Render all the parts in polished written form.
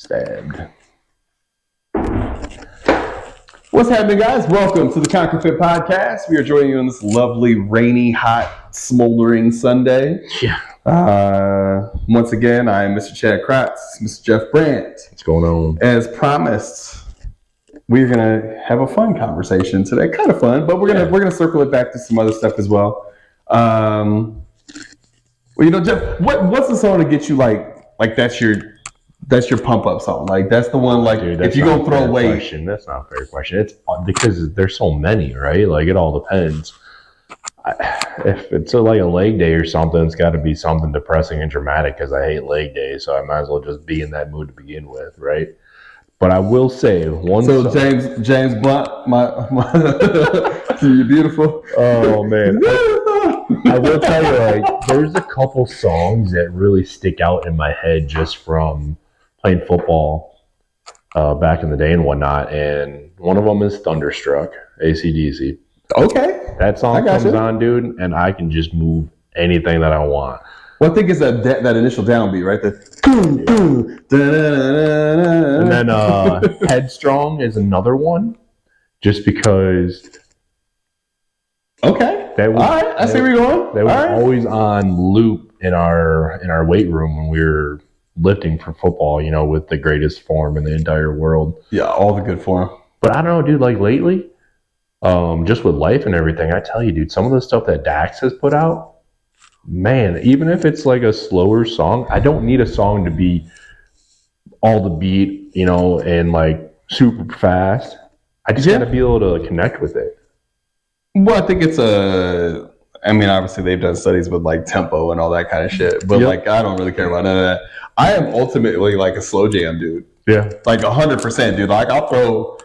Stabbed. What's happening, guys? Welcome to the Konquer podcast. We are joining you on this lovely, rainy, hot, smoldering Sunday. Yeah. Once again, I am Mr. Chad Kratz, Mr. Jeff Brandt. What's going on? As promised, we're gonna have a fun conversation today. Kind of fun, but we're gonna circle it back to some other stuff as well. Well, you know, Jeff, what's the song to get you like that's your pump up song? Like that's the one, like, dude, if you're gonna throw away. Question. That's not a fair question. It's because there's so many, right? Like it all depends. If it's like a leg day or something, it's got to be something depressing and dramatic because I hate leg days, so I might as well just be in that mood to begin with, right? But I will say one. So song, James Blunt, my you're beautiful. Oh man, I will tell you, like, there's a couple songs that really stick out in my head just from playing football back in the day and whatnot, and one of them is Thunderstruck, AC/DC. Okay. That song comes on, dude, and I can just move anything that I want. Well, I think it's that initial downbeat, right? And then Headstrong is another one, just because. Okay. All right. I see where you're going. They were always on loop in our weight room when we were lifting for football, you know, with the greatest form in the entire world. Yeah, all the good form. But I don't know, dude, like lately, just with life and everything, I tell you, dude, some of the stuff that Dax has put out, man, even if it's like a slower song, I don't need a song to be all the beat, you know, and like super fast. I just got to be able to connect with it. Well, I think it's I mean, obviously they've done studies with like tempo and all that kind of shit, but like I don't really care about none of that. I am ultimately like a slow jam dude. Yeah. Like 100%, dude. Like I'll throw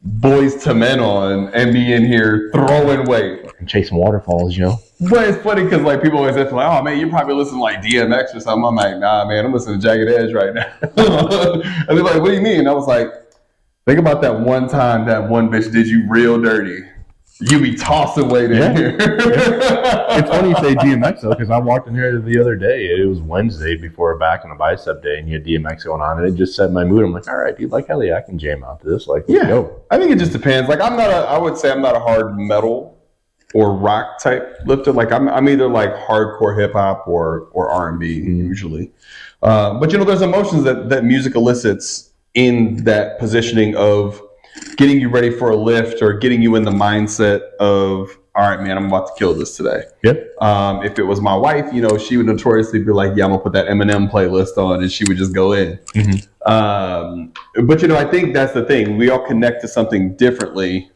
Boys to Men on and be in here throwing weight. And chasing waterfalls, you know? But it's funny because like people always ask like, oh man, you're probably listening to like DMX or something. I'm like, nah man, I'm listening to Jagged Edge right now. And they're like, what do you mean? And I was like, think about that one time that one bitch did you real dirty. You be tossing weight in here. It's funny you say DMX though, because I walked in here the other day. It was Wednesday before a back on a bicep day, and you had DMX going on, and it just set my mood. I'm like, all right, dude, like hell yeah, I can jam out to this. Like, let's go. I think it just depends. Like, I would say I'm not a hard metal or rock type lifter. Like, I'm either like hardcore hip hop or R&B usually. But you know, there's emotions that music elicits in that positioning of getting you ready for a lift or getting you in the mindset of, all right, man, I'm about to kill this today. Yep. If it was my wife, you know, she would notoriously be like, yeah, I'm gonna put that Eminem playlist on, and she would just go in. Mm-hmm. But you know, I think that's the thing. We all connect to something differently,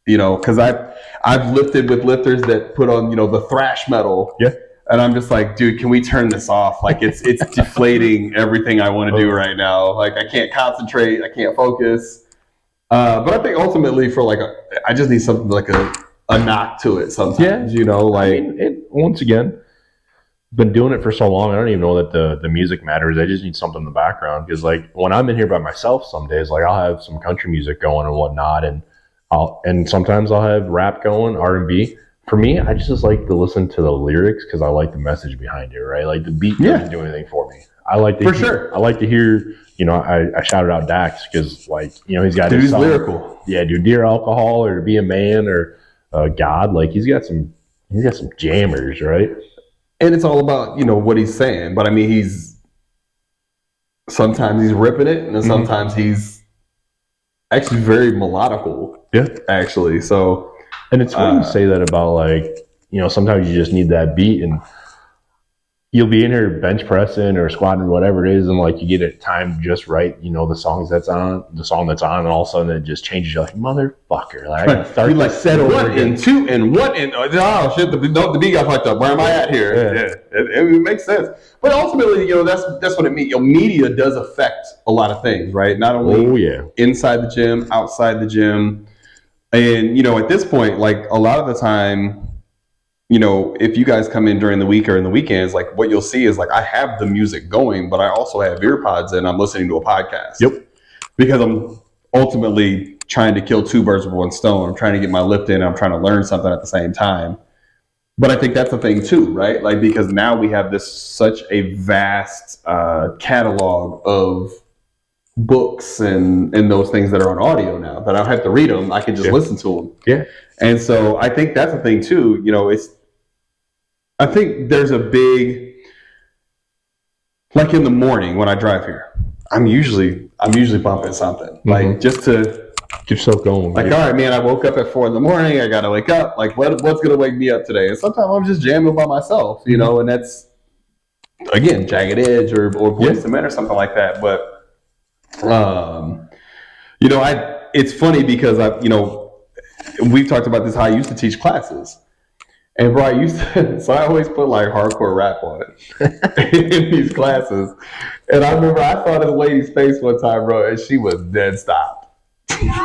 you know, because I've lifted with lifters that put on, you know, the thrash metal. Yeah. And I'm just like, dude, can we turn this off? Like it's deflating everything I want to do right now. Like I can't concentrate, I can't focus. But I think ultimately for like I just need something like a knock to it sometimes, you know, like I mean, once again, been doing it for so long. I don't even know that the music matters. I just need something in the background. Cause like when I'm in here by myself, some days, like I'll have some country music going and whatnot. And sometimes I'll have rap going, R&B. For me, I just like to listen to the lyrics cause I like the message behind it, right? Like the beat doesn't do anything for me. I like to hear, you know, I shouted out Dax because, like, you know, he's got his song. Lyrical. Yeah, dude, Dear Alcohol or To Be a Man or God. Like, he's got some jammers, right? And it's all about, you know, what he's saying. But I mean, sometimes he's ripping it, and then sometimes he's actually very melodical. Yeah, actually. So, and it's funny you say that about, like, you know, sometimes you just need that beat and. You'll be in here bench pressing or squatting or whatever it is, and like you get it timed just right. You know the song that's on, and all of a sudden it just changes. You're like, motherfucker! Like, I start like set over and two and what and oh shit! The beat got fucked up. Where am I at here? Yeah. It makes sense. But ultimately, you know, that's what it means. Your media does affect a lot of things, right? Not only inside the gym, outside the gym, and you know, at this point, like a lot of the time. You know, if you guys come in during the week or in the weekends, like what you'll see is like I have the music going, but I also have ear pods and I'm listening to a podcast. Yep. Because I'm ultimately trying to kill two birds with one stone. I'm trying to get my lift in. I'm trying to learn something at the same time. But I think that's the thing too, right? Like, because now we have such a vast catalog of books and those things that are on audio now that I don't have to read them. I can just listen to them. Yeah. And so I think that's a thing too. I think there's a big, like in the morning when I drive here, I'm usually bumping something like just to get yourself going. Like, all right, man, I woke up at 4 a.m. I got to wake up. Like, what's going to wake me up today? And sometimes I'm just jamming by myself, and that's, again, Jagged Edge or Boyz II Men or something like that. But, it's funny because we've talked about this, how I used to teach classes. And bro, so I always put like hardcore rap on it in these classes. And I remember I saw this lady's face one time, bro, and she was dead stopped.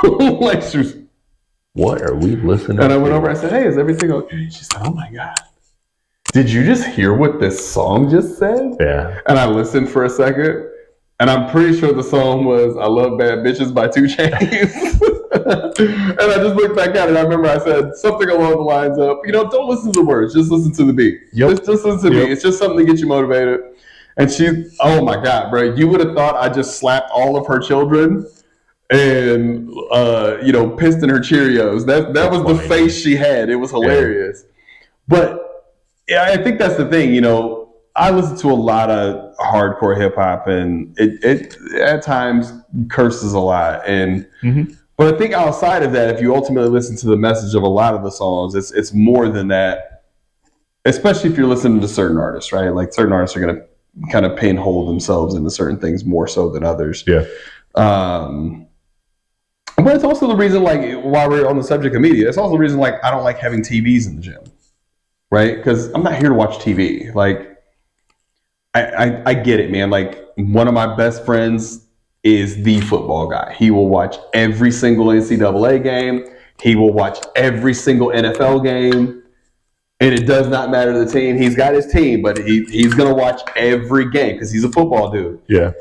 Like she was, what are we listening to? And I went over and I said, hey, is everything okay? She said, oh my God. Did you just hear what this song just said? Yeah. And I listened for a second, and I'm pretty sure the song was I Love Bad Bitches by 2 Chainz. And I just looked back at it. I remember I said something along the lines of, don't listen to the words, just listen to the beat. Just listen to the beat. It's just something to get you motivated. And she, oh my God, bro, you would have thought I just slapped all of her children and pissed in her Cheerios. That was the face she had. It was hilarious. Yeah. But yeah, I think that's the thing. I listen to a lot of hardcore hip hop, and it at times curses a lot. And but I think outside of that, if you ultimately listen to the message of a lot of the songs, it's more than that. Especially if you're listening to certain artists, right? Like certain artists are going to kind of pinhole themselves into certain things more so than others. Yeah. But it's also the reason, like, while we're on the subject of media, it's also the reason, like, I don't like having TVs in the gym, right? Because I'm not here to watch TV. Like, I get it, man. Like, one of my best friends is the football guy. He will watch every single NCAA game. He will watch every single NFL game. And it does not matter the team. He's got his team, but he's going to watch every game because he's a football dude. Yeah.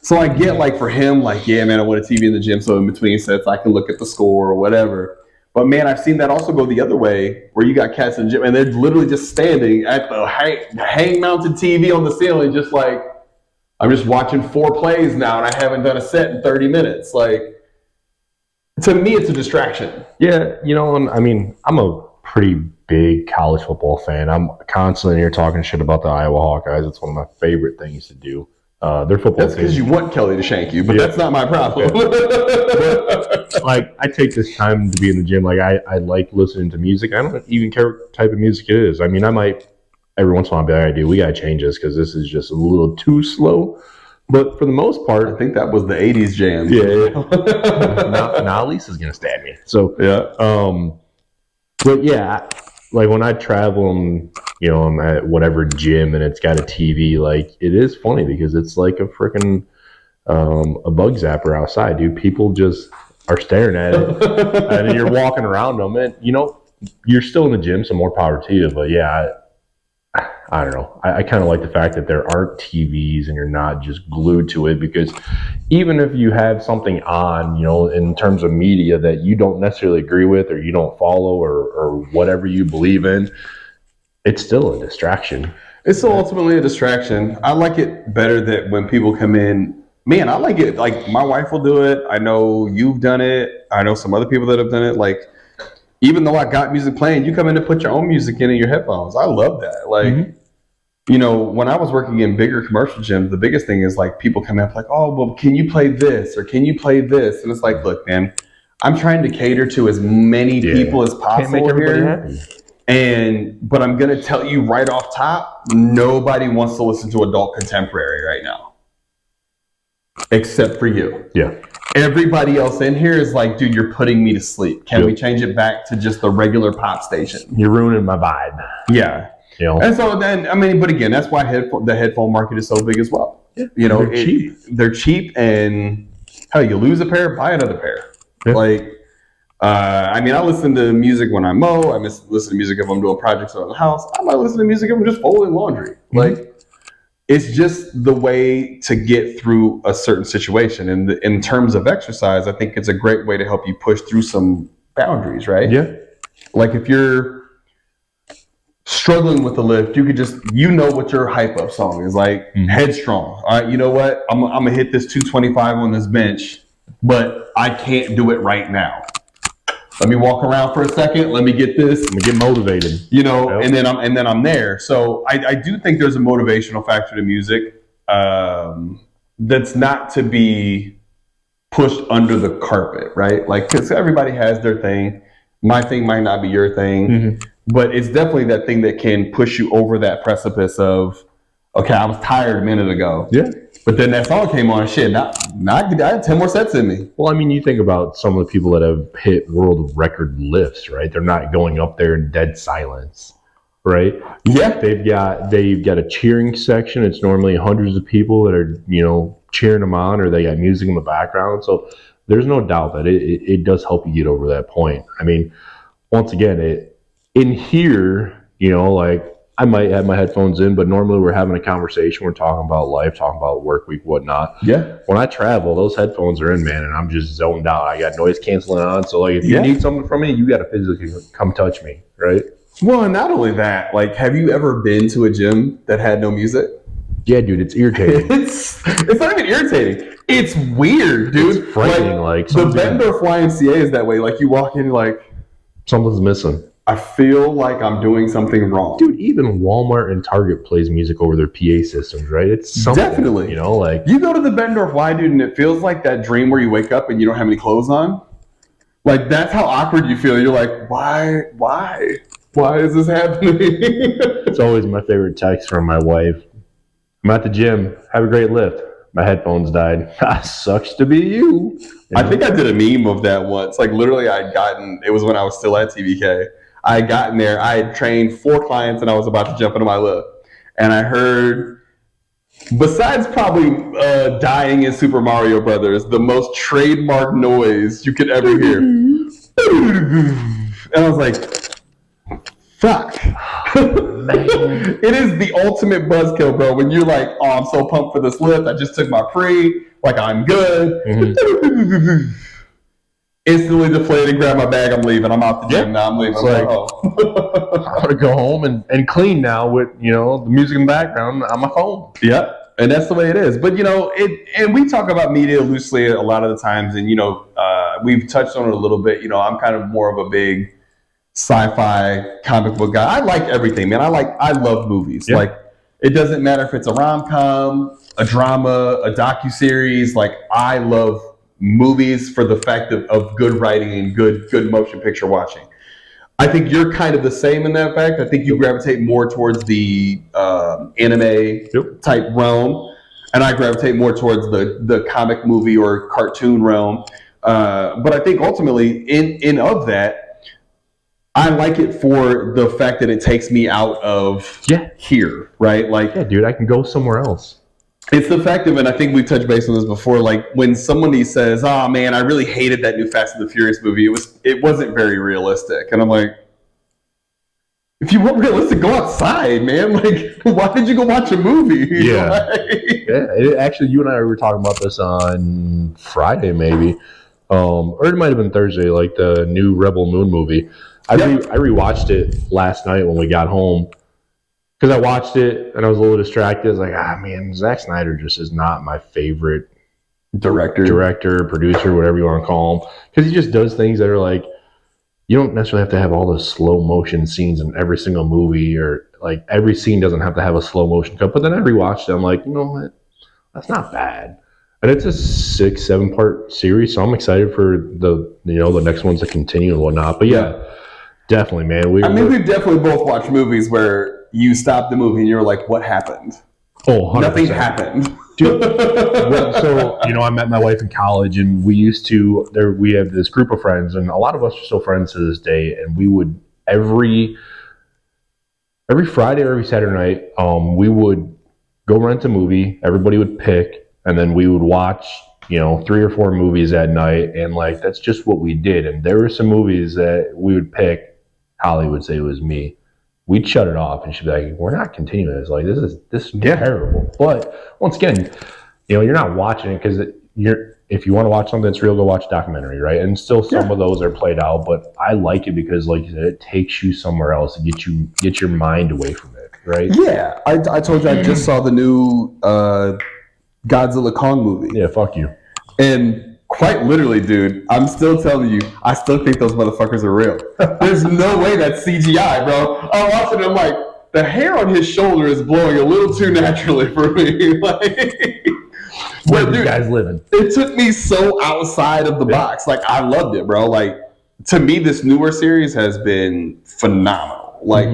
So I get, like, for him, like, yeah, man, I want a TV in the gym so in between sets I can look at the score or whatever. But, man, I've seen that also go the other way where you got cats in the gym and they're literally just standing at the hang-mounted TV on the ceiling just like, I'm just watching 4 plays now and I haven't done a set in 30 minutes. Like, to me, it's a distraction. Yeah, and I mean, I'm a pretty big college football fan. I'm constantly here talking shit about the Iowa Hawkeyes. It's one of my favorite things to do. Their football. That's because you want Kelly to shank you, but that's not my problem. But, like, I take this time to be in the gym. Like, I like listening to music. I don't even care what type of music it is. I mean, I might every once in a while be like, dude, we gotta change this because this is just a little too slow. But for the most part, I think that was the '80s jam. Yeah. Now Lisa's gonna stab me. So yeah. But yeah, like when I travel and I'm at whatever gym and it's got a TV, like it is funny because it's like a freaking a bug zapper outside, dude. People just are staring at it, and then you're walking around them, and you're still in the gym, so more power to you. But yeah, I don't know. I kind of like the fact that there aren't TVs and you're not just glued to it, because even if you have something on, in terms of media that you don't necessarily agree with or you don't follow or whatever you believe in, it's still a distraction. It's still ultimately a distraction. I like it better that when people come in, man, I like it. Like my wife will do it. I know you've done it. I know some other people that have done it. Like, even though I got music playing, you come in and put your own music in your headphones. I love that. Like, when I was working in bigger commercial gyms, the biggest thing is like people come in like, oh, well, can you play this or can you play this? And it's like, look, man, I'm trying to cater to as many people as possible. Can't make everybody happy. But I'm going to tell you right off top, nobody wants to listen to adult contemporary right now, except for you. Yeah. Everybody else in here is like, dude, you're putting me to sleep. Can we change it back to just the regular pop station? You're ruining my vibe. Yeah. And so then, I mean, but again, that's why the headphone market is so big as well. Yeah. They're cheap. They're cheap, and hell, you lose a pair, buy another pair. Yeah. Like, I mean, I listen to music when I mow. I listen to music if I'm doing projects around the house. I might listen to music if I'm just folding laundry. Like, it's just the way to get through a certain situation. And in terms of exercise, I think it's a great way to help you push through some boundaries, right? Yeah. Like if you're struggling with the lift, you could just, what your hype up song is, like Headstrong. All right, you know what? I'm gonna hit this 225 on this bench, but I can't do it right now. Let me walk around for a second. Let me get this. Let me get motivated. And then I'm there. So I do think there's a motivational factor to music that's not to be pushed under the carpet, right? Like, because everybody has their thing. My thing might not be your thing, but it's definitely that thing that can push you over that precipice of, okay, I was tired a minute ago. Yeah. But then that song came on, shit, now I had 10 more sets in me. Well, I mean, you think about some of the people that have hit world record lifts, right? They're not going up there in dead silence, right? Yeah. They've got a cheering section. It's normally hundreds of people that are, cheering them on, or they got music in the background. So there's no doubt that it does help you get over that point. I mean, once again, in here, like, I might have my headphones in, but normally we're having a conversation. We're talking about life, talking about work week, whatnot. Yeah. When I travel, those headphones are in, man, and I'm just zoned out. I got noise canceling on. So, like, if you need something from me, you got to physically come touch me, right? Well, and not only that, like, have you ever been to a gym that had no music? Yeah, dude, it's irritating. It's not even irritating. It's weird, dude. It's frightening. Like the Bendorf YMCA is that way. Like, you walk in, like, something's missing. I feel like I'm doing something wrong. Dude, even Walmart and Target plays music over their PA systems, right? It's something. Definitely. Like, you go to the Bendorf Y, dude, and it feels like that dream where you wake up and you don't have any clothes on. Like, that's how awkward you feel. You're like, why is this happening? It's always my favorite text from my wife. I'm at the gym. Have a great lift. My headphones died. Sucks to be you. I think I did a meme of that once. Like, literally, it was when I was still at TBK. I had gotten there. I had trained 4 clients, and I was about to jump into my lift. And I heard, besides probably dying in Super Mario Brothers, the most trademark noise you could ever hear. And I was like, fuck. It is the ultimate buzzkill, bro. When you're like, oh, I'm so pumped for this lift. I just took my pre. Like, I'm good. Instantly deflated, grab my bag, I'm leaving. I'm out the gym now. I'm leaving. I'm going to go home and clean now with, the music in the background on my phone. Yeah. And that's the way it is. But, and we talk about media loosely a lot of the times. And, we've touched on it a little bit. I'm kind of more of a big sci-fi comic book guy. I like everything, man. I love movies. Yeah. Like, it doesn't matter if it's a rom-com, a drama, a docuseries. Like, I love movies for the fact of good writing and good motion picture watching. I think you're kind of the same in that fact. I think you gravitate more towards the anime type realm, and I gravitate more towards the comic movie or cartoon realm. But I think ultimately, in of that, I like it for the fact that it takes me out of here, right? Like, yeah, dude, I can go somewhere else. It's the fact of, and I think we touched base on this before, like when somebody says, oh man, I really hated that new Fast and the Furious movie. It wasn't very realistic. And I'm like, if you want realistic, go outside, man. Like, why did you go watch a movie? Yeah. Actually, you and I were talking about this on Friday, maybe. Or it might have been Thursday, like the new Rebel Moon movie. I rewatched it last night when we got home. Because I watched it and I was a little distracted. I was like, man, Zack Snyder just is not my favorite director, producer, whatever you want to call him. Because he just does things that are like, you don't necessarily have to have all the slow motion scenes in every single movie, or like every scene doesn't have to have a slow motion cut. But then I rewatched it. I'm like, you know what? That's not bad. And it's a 6-7 part series, so I'm excited for the next ones to continue and whatnot. But yeah, definitely, man. We've definitely both watched movies where you stopped the movie and you're like, what happened? Oh, 100%. Nothing happened. Dude, so, I met my wife in college, and we have this group of friends, and a lot of us are still friends to this day, and we would every Friday or every Saturday night, we would go rent a movie, everybody would pick, and then we would watch, 3 or 4 movies at night, and like, that's just what we did. And there were some movies that we would pick, Holly would say it was me, we'd shut it off, and she'd be like, we're not continuing this. Like, this is terrible. But once again, you're not watching it because if you want to watch something that's real, go watch a documentary, right? And still some of those are played out, but I like it because, like you said, it takes you somewhere else and get your mind away from it, right? Yeah, I told you I just saw the new Godzilla Kong movie. Yeah, fuck you. And quite literally, dude, I'm still telling you, I still think those motherfuckers are real. There's no way that's CGI, bro. I'm watching it, I'm like, the hair on his shoulder is blowing a little too naturally for me. Like, where these guys living? It took me so outside of the box. Like, I loved it, bro. Like, to me, this newer series has been phenomenal. Like,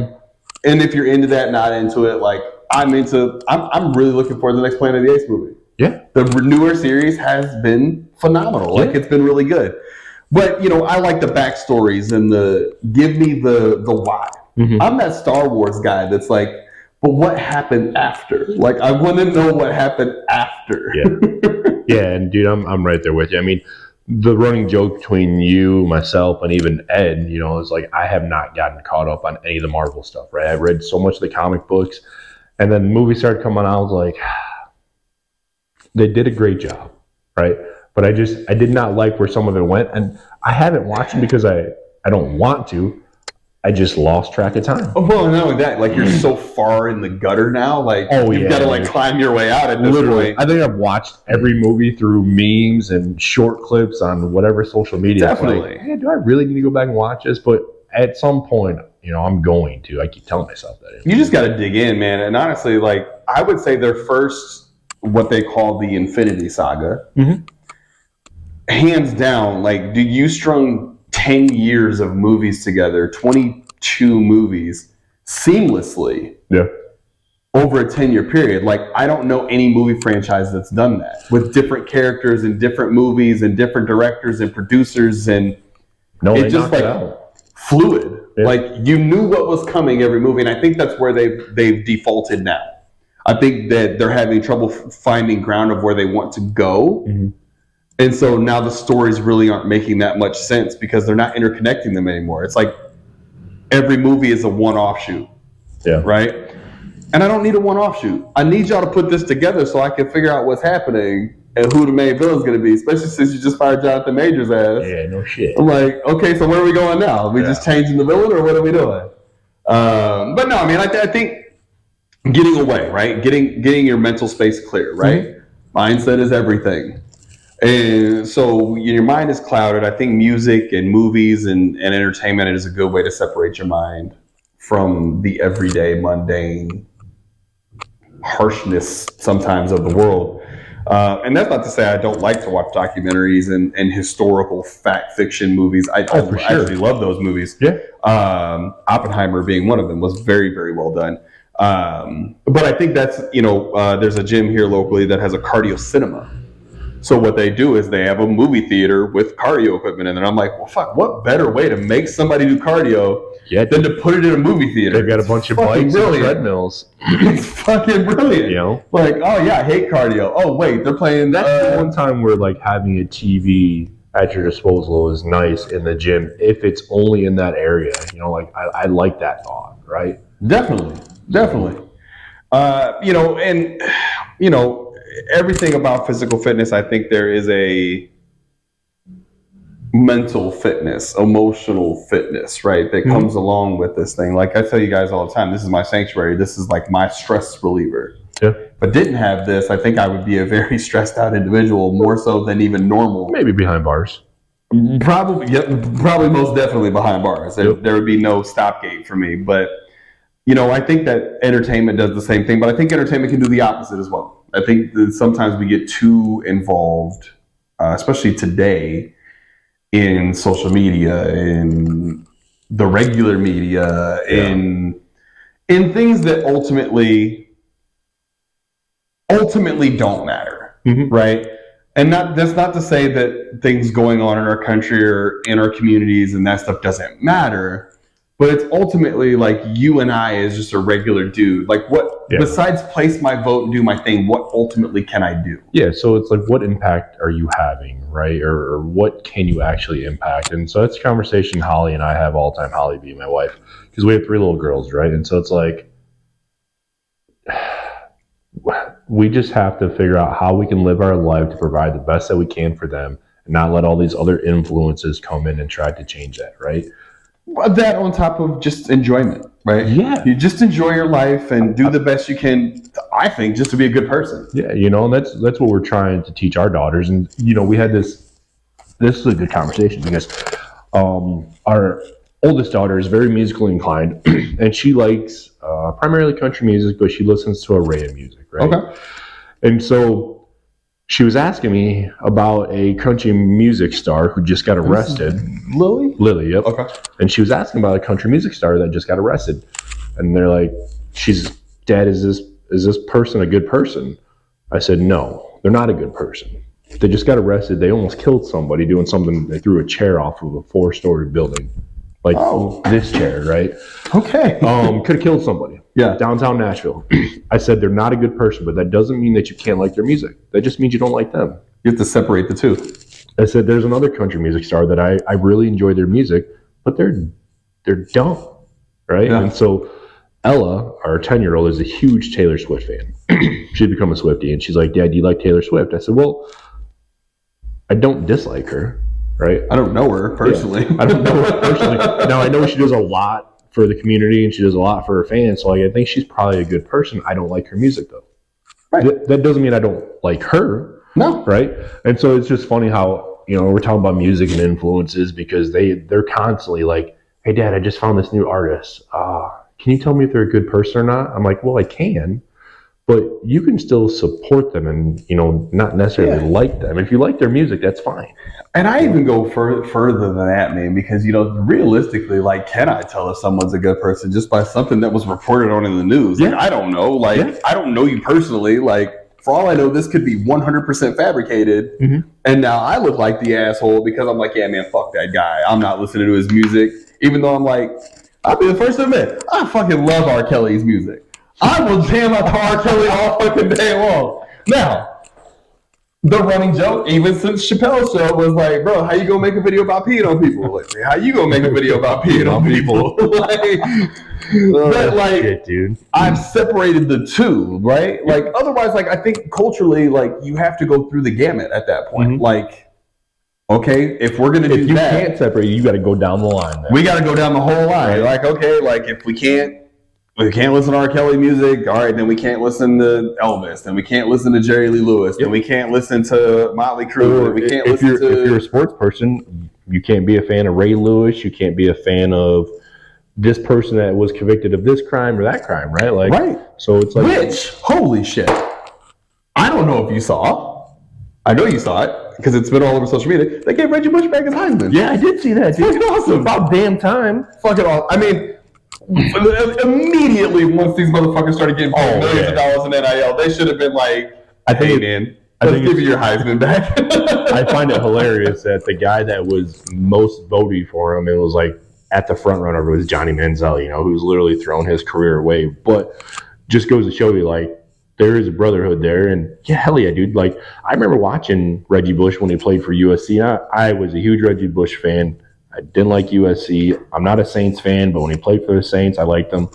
and if you're into that, not into it, like, I'm really looking forward to the next Planet of the Apes movie. Yeah. The newer series has been phenomenal. Like, it's been really good. But, you know, I like the backstories and give me the why. I'm that Star Wars guy that's like, but what happened after? Like, I want to know what happened after. Yeah, and dude, I'm right there with you. I mean, the running joke between you, myself, and even Ed, you know, is like, I have not gotten caught up on any of the Marvel stuff, right? I've read so much of the comic books, and then the movie started coming out, I was like, they did a great job, right? But I did not like where some of it went, and I haven't watched it because I don't want to. I just lost track of time. Oh, well, not only that, like, you're so far in the gutter now, like, you've got to, like, climb your way out at this point. I think I've watched every movie through memes and short clips on whatever social media. Definitely. Like, hey, do I really need to go back and watch this? But at some point, you know, I'm going to. I keep telling myself that. You just got to dig in, man. And honestly, like, I would say their first, what they call the Infinity Saga, hands down, like, dude, you strung 10 years of movies together, 22 movies seamlessly over a 10-year period. Like, I don't know any movie franchise that's done that with different characters and different movies and different directors and producers, and it's just like fluid. Like, you knew what was coming every movie, and I think that's where they've defaulted now. I think that they're having trouble finding ground of where they want to go. And so now the stories really aren't making that much sense because they're not interconnecting them anymore. It's like every movie is a one-off shoot, right? And I don't need a one-off shoot. I need y'all to put this together so I can figure out what's happening and who the main villain's going to be, especially since you just fired Jonathan Majors' ass. Yeah, no shit. I'm like, okay, so where are we going now? Are we just changing the villain, or what are we doing? But no, I mean, I think getting away, right? Getting your mental space clear, right? Mindset is everything. And so your mind is clouded. I think music and movies and entertainment is a good way to separate your mind from the everyday, mundane harshness sometimes of the world. And that's not to say I don't like to watch documentaries and historical fact fiction movies. I actually love those movies. Oppenheimer being one of them was very, very well done. But I think that's, there's a gym here locally that has a cardio cinema. So what they do is they have a movie theater with cardio equipment in it. And I'm like, well, fuck, what better way to make somebody do cardio than to put it in a movie theater? They've got a bunch of bikes and treadmills. It's fucking brilliant. You know? Like, oh yeah, I hate cardio. Oh wait, they're playing. That's the one time where, like, having a TV at your disposal is nice in the gym if it's only in that area. You know, like, I like that thought, right? Definitely. Everything about physical fitness, I think there is a mental fitness, emotional fitness, right, that comes along with this thing. Like I tell you guys all the time, this is my sanctuary. This is like my stress reliever. If I didn't have this, I think I would be a very stressed out individual, more so than even normal. Maybe behind bars. Probably most definitely behind bars. There would be no stopgate for me. But, I think that entertainment does the same thing, but I think entertainment can do the opposite as well. I think that sometimes we get too involved, especially today, in social media, in the regular media, in things that ultimately don't matter, right? And that's not to say that things going on in our country or in our communities and that stuff doesn't matter. But it's ultimately like you and I as just a regular dude. Like besides place my vote and do my thing, what ultimately can I do? Yeah, so it's like, what impact are you having, right? Or what can you actually impact? And so that's a conversation Holly and I have all the time, Holly being my wife, because we have 3 little girls, right? And so it's like, We just have to figure out how we can live our life to provide the best that we can for them and not let all these other influences come in and try to change that, right? Well, that on top of just enjoyment, right? Yeah. You just enjoy your life and do the best you can, I think, just to be a good person. Yeah, you know, and that's what we're trying to teach our daughters. And, you know, we had this is a good conversation because our oldest daughter is very musically inclined and she likes primarily country music, but she listens to array of music, right? Okay. And so she was asking me about a country music star who just got arrested. Lily, yep. Okay. And she was asking about a country music star that just got arrested. And they're like, Dad, is this person a good person? I said, no, they're not a good person. They just got arrested. They almost killed somebody doing something. They threw a chair off of a 4-story building. Like this chair, right? Okay. Could have killed somebody. Yeah. Downtown Nashville. I said they're not a good person, but that doesn't mean that you can't like their music. That just means you don't like them. You have to separate the two. I said there's another country music star that I really enjoy their music, but they're dumb, right? Yeah. And so Ella, our 10-year-old, is a huge Taylor Swift fan. She's become a Swiftie, and she's like, Dad, do you like Taylor Swift? I said, well, I don't dislike her. Right? I don't know her personally. Yeah, I don't know her personally. Now, I know she does a lot for the community and she does a lot for her fans, so I think she's probably a good person. I don't like her music, though. Right. That doesn't mean I don't like her. No. Right? And so it's just funny how, you know, we're talking about music and influences because they're constantly like, hey, Dad, I just found this new artist. Can you tell me if they're a good person or not? I'm like, well, I can. But you can still support them and, you know, not necessarily like them. If you like their music, that's fine. And I even go further than that, man, because, you know, realistically, like, can I tell if someone's a good person just by something that was reported on in the news? Yeah. Like, I don't know. Like, I don't know you personally. Like, for all I know, this could be 100% fabricated. Mm-hmm. And now I look like the asshole because I'm like, yeah, man, fuck that guy. I'm not listening to his music. Even though I'm like, I'll be the first to admit, I fucking love R. Kelly's music. I will jam out R. Kelly all fucking day long. Now, the running joke, even since Chappelle's show, was like, bro, how you gonna make a video about peeing on people? Like, how you gonna make a video about peeing on people? Shit, dude. I've separated the two, right? Like, otherwise, like, I think culturally, like, you have to go through the gamut at that point. Mm-hmm. Like, okay, if we're gonna do that, if you can't separate, you got to go down the line. We got to go down the whole line. Right. Like, okay, like if we can't listen to R. Kelly music, all right, then we can't listen to Elvis, then we can't listen to Jerry Lee Lewis, then we can't listen to Motley Crue, we can't if you're a sports person, you can't be a fan of Ray Lewis, you can't be a fan of this person that was convicted of this crime or that crime, right? Like, right. So it's like, which, holy shit, I don't know if you saw. I know you saw it because it's been all over social media. They gave Reggie Bush back his Heisman. Yeah, I did see that. Fucking awesome. About damn time. Fucking awesome. I mean, immediately once these motherfuckers started getting millions of dollars in NIL, they should have been like, let's give you your Heisman back. I find it hilarious that the guy that was most voted for him, it was like at the front runner was Johnny Manziel, you know, who's literally thrown his career away. But just goes to show you, like, there is a brotherhood there. And yeah, hell yeah, dude. Like, I remember watching Reggie Bush when he played for USC. I was a huge Reggie Bush fan. I didn't like USC. I'm not a Saints fan, but when he played for the Saints, I liked him.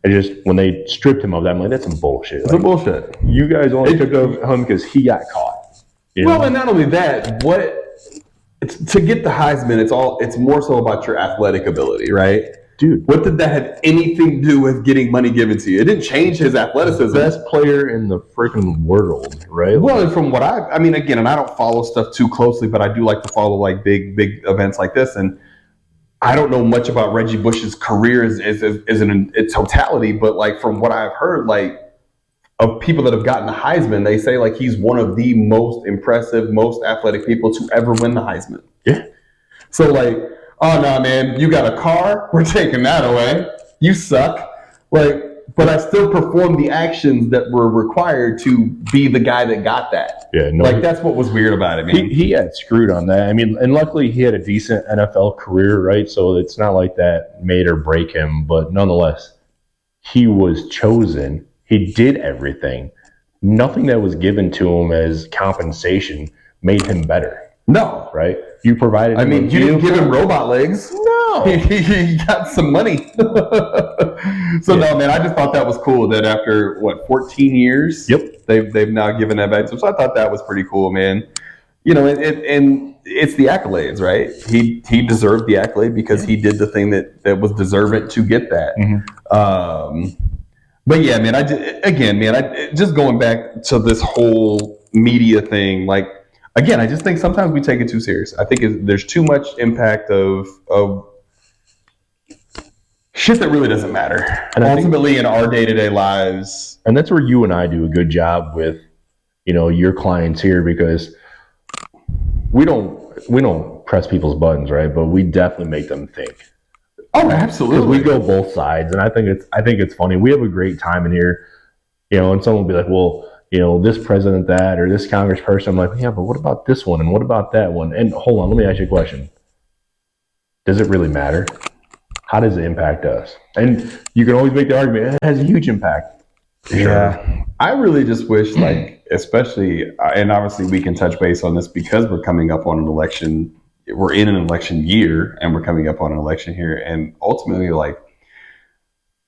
When they stripped him of that, I'm like, that's some bullshit. It's some bullshit. You guys only took him because he got caught. Well, and not only that, to get the Heisman, it's more so about your athletic ability, right? Dude, what did that have anything to do with getting money given to you? It didn't change his athleticism. Best player in the freaking world, right? Well, and from what I mean, again, and I don't follow stuff too closely, but I do like to follow like big events like this. And I don't know much about Reggie Bush's career as in its totality, but like from what I've heard, like of people that have gotten the Heisman, they say like he's one of the most impressive, most athletic people to ever win the Heisman. Yeah. So like, oh no, man, you got a car? We're taking that away. You suck. Like, but I still performed the actions that were required to be the guy that got that. Yeah, no, like that's what was weird about it, man. He had screwed on that. I mean, and luckily he had a decent NFL career, right? So it's not like that made or break him. But nonetheless, he was chosen. He did everything. Nothing that was given to him as compensation made him better. No. Right? You provided him you didn't give him robot legs. No. Oh. He got some money. So no, man, I just thought that was cool that after 14 years, they've now given that back to him. So I thought that was pretty cool, man. You know, and it's the accolades, right? He deserved the accolade because he did the thing that was deserving to get that. But yeah, man, I just going back to this whole media thing, like, again, I just think sometimes we take it too serious. I think there's too much impact of shit that really doesn't matter. And ultimately in our day-to-day lives. And that's where you and I do a good job with, you know, your clients here, because we don't press people's buttons, right? But we definitely make them think. Oh, absolutely. We go both sides, and I think it's funny. We have a great time in here, you know. And someone will be like, "Well, you know, this president that, or this congressperson." I'm like, "Yeah, but what about this one? And what about that one?" And hold on, let me ask you a question. Does it really matter? How does it impact us? And you can always make the argument, it has a huge impact. Yeah. I really just wish, like, especially, and obviously we can touch base on this because we're coming up on an election. We're in an election year and we're coming up on an election here. And ultimately, like,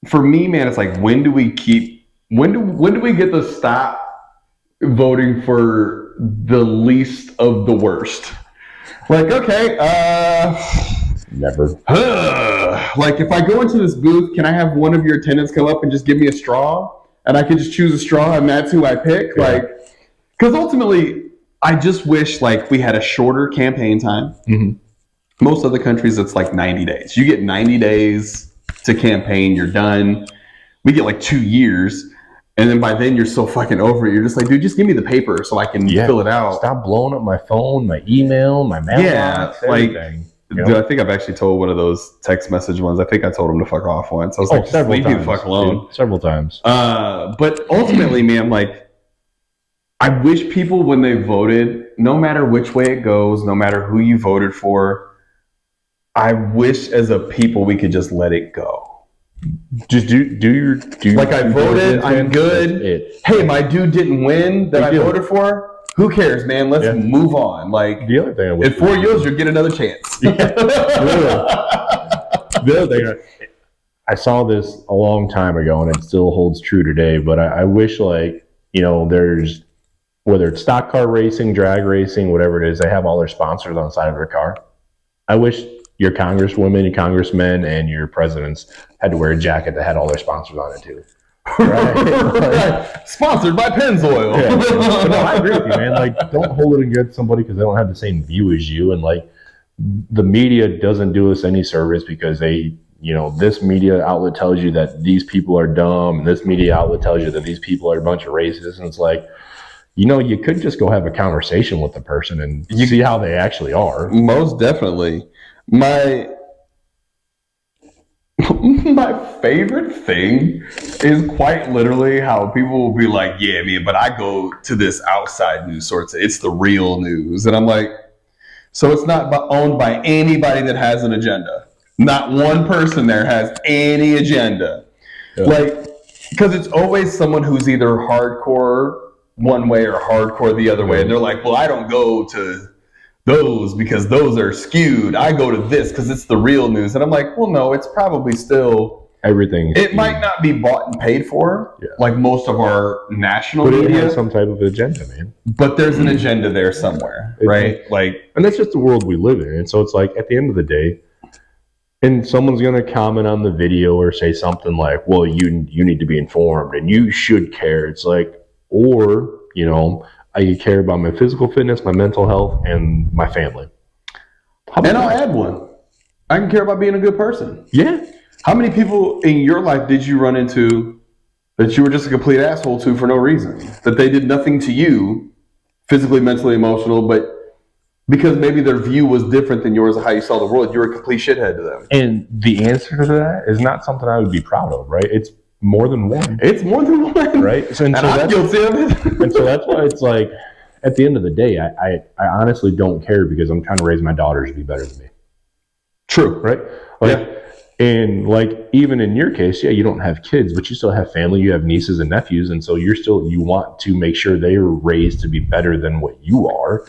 for me, man, it's like, when do we get to stop voting for the least of the worst? Like, okay, never. Like, if I go into this booth, can I have one of your attendants come up and just give me a straw? And I can just choose a straw and that's who I pick? Yeah. Like, because ultimately, I just wish, like, we had a shorter campaign time. Most other countries, it's like 90 days. You get 90 days to campaign, you're done. We get like 2 years. And then by then, you're so fucking over it. You're just like, dude, just give me the paper so I can fill it out. Stop blowing up my phone, my email, my mailbox, everything. Dude, I think I've actually told one of those text message ones. I think I told him to fuck off once. I was like, just leave me the fuck alone. Dude, several times. But ultimately, man, like, I wish people, when they voted, no matter which way it goes, no matter who you voted for, I wish as a people we could just let it go. Just do your like, I voted, I'm good. Hey, my dude didn't win that I voted for. Who cares, man? Let's move on. Like, the other thing, in 4 years, you'll get another chance. The other thing, I saw this a long time ago, and it still holds true today. But I wish, like, you know, there's, whether it's stock car racing, drag racing, whatever it is, they have all their sponsors on the side of their car. I wish your congresswomen, your congressmen, and your presidents had to wear a jacket that had all their sponsors on it too. Right? Right. Sponsored by Pennzoil. Yeah. But no, I agree with you, man. Like, don't hold it against somebody because they don't have the same view as you. And, like, the media doesn't do us any service because they, you know, this media outlet tells you that these people are dumb, and this media outlet tells you that these people are a bunch of racists. And it's like, you know, you could just go have a conversation with the person and you see how they actually are. Most definitely. My favorite thing is quite literally how people will be like, yeah, man, but I go to this outside news source. It's the real news. And I'm like, so it's not owned by anybody that has an agenda. Not one person there has any agenda. Yeah. Like, because it's always someone who's either hardcore one way or hardcore the other way. And they're like, well, I don't go to those because those are skewed. I go to this because it's the real news. And I'm like, well, no, it's probably still everything. It might not be bought and paid for, like most of our national media. But it has some type of agenda, man. But there's an agenda there somewhere, right? Like, and that's just the world we live in. And so it's like, at the end of the day, and someone's going to comment on the video or say something like, well, you need to be informed and you should care. It's like, or, you know, I care about my physical fitness, my mental health, and my family. And I'll add one. I can care about being a good person. Yeah. How many people in your life did you run into that you were just a complete asshole to for no reason? That they did nothing to you, physically, mentally, emotional, but because maybe their view was different than yours of how you saw the world, you're a complete shithead to them. And the answer to that is not something I would be proud of, right? It's more than one. It's more than one. Right? So, and I'm guilty of it. And so that's why it's like, at the end of the day, I honestly don't care because I'm trying to raise my daughters to be better than me. True. Right? Like, and like, even in your case, you don't have kids, but you still have family, you have nieces and nephews. And so you want to make sure they are raised to be better than what you are.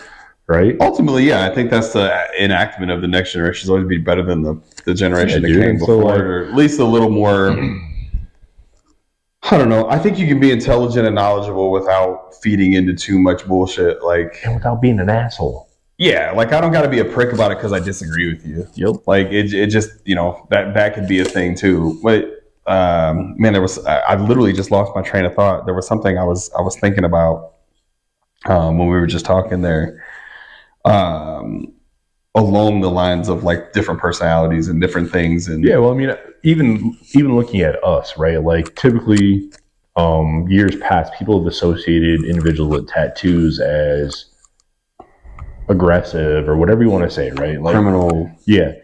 right? Ultimately, yeah, I think that's the enactment of the next generation is always be better than the generation that came before, or at least a little more. I don't know. I think you can be intelligent and knowledgeable without feeding into too much bullshit, and without being an asshole. Yeah, like I don't got to be a prick about it because I disagree with you. Yep. Like it just that could be a thing too. But man, I literally just lost my train of thought. There was something I was thinking about when we were just talking there, along the lines of like different personalities and different things. And yeah, well, I mean, even looking at us, right? Like typically, years past, people have associated individuals with tattoos as aggressive or whatever you want to say, right? Like criminal. Yeah,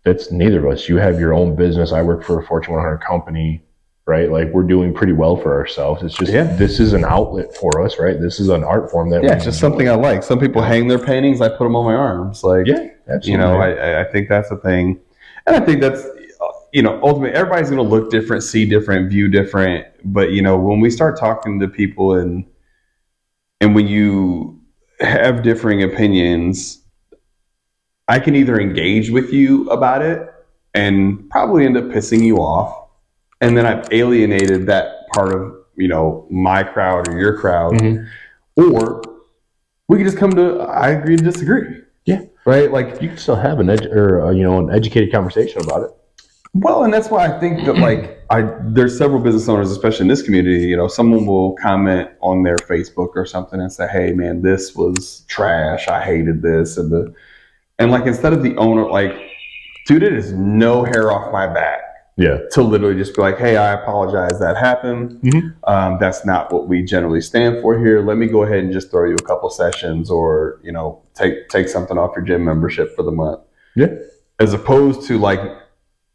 that's neither of us. You have your own business. I work for a Fortune 100 company, right? Like we're doing pretty well for ourselves. It's just this is an outlet for us, right? This is an art form that it's just something I like. Some people hang their paintings. I put them on my arms. Like absolutely. I think that's a thing, and I think that's ultimately everybody's going to look different, see different, view different. But when we start talking to people and when you have differing opinions, I can either engage with you about it and probably end up pissing you off, and then I've alienated that part of my crowd or your crowd, or we can just come to I agree to disagree. Yeah, right. Like you can still have an educated conversation about it. Well, and that's why I think that there's several business owners, especially in this community, someone will comment on their Facebook or something and say, "Hey man, this was trash. I hated this." And like instead of the owner, like, dude, it is no hair off my back. Yeah. To literally just be like, "Hey, I apologize that happened. That's not what we generally stand for here. Let me go ahead and just throw you a couple sessions or, take something off your gym membership for the month." Yeah. As opposed to like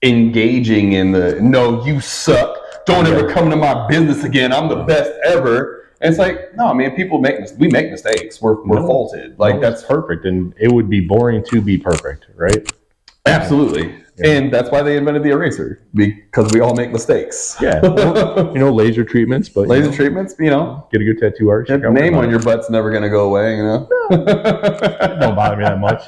engaging in the "no, you suck, don't ever come to my business again, I'm the best ever." And it's like, no, man, we make mistakes. We're faulted. Like that's perfect, and it would be boring to be perfect, right? Absolutely. Yeah. And that's why they invented the eraser, because we all make mistakes. Yeah. Well, laser treatments, but treatments, get a good tattoo artist. Your name on your butt's never going to go away, Don't bother me that much.